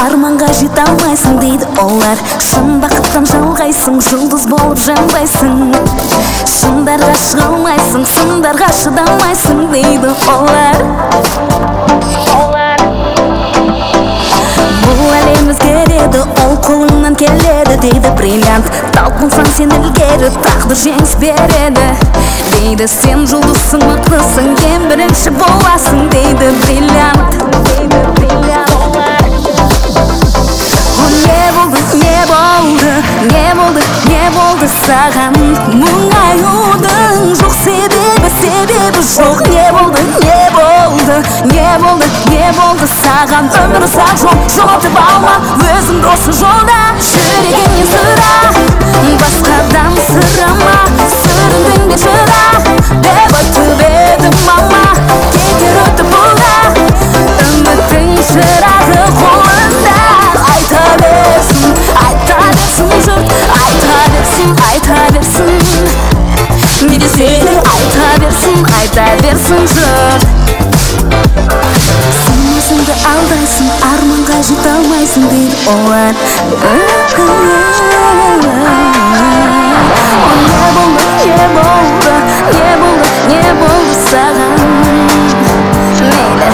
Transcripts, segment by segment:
арманға жете алмайсың дейді олар. Шын бақыттан жалғайсың, жұлдыз болып жанбайсың. Шындарға шыға алмайсың, сындарға шыдамайсың дейді олар. Бұл әлем өзгереді, ол қолыңнан келеді дейді бриллиант. Талпынсаң сен ілгері, тағдыр жеңіс береді дейді. Сен жұлдызсың, мықтысың, ең бірінші боласың дейді бриллиант. Не болды саған мұңаюдың жоқ себебі жоқ. Не болды саған өмір ұзақ жол, жоғалтып алма өзіңді осы жолда. Жүрегіңе сұра, басқадан сұрама, сырың де жыра деп айтып едім мама. Кетер өтіп бұлда, үміттің шырағы қолында. Айта берсін жұрт, айта берсін. Не десе де айта берсін жұрт. Сен өзіңді алдайсың, арманға жете алмайсың дейді олар. Не болды саған? Мейлі,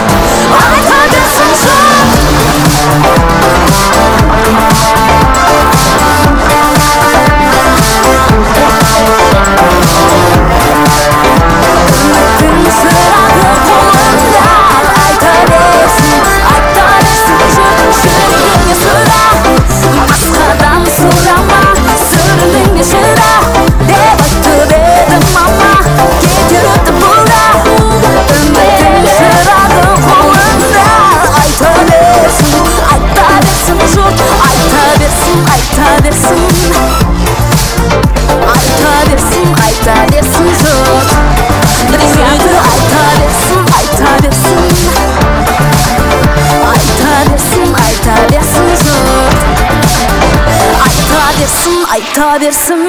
айта берсін жұрт. Айта берсін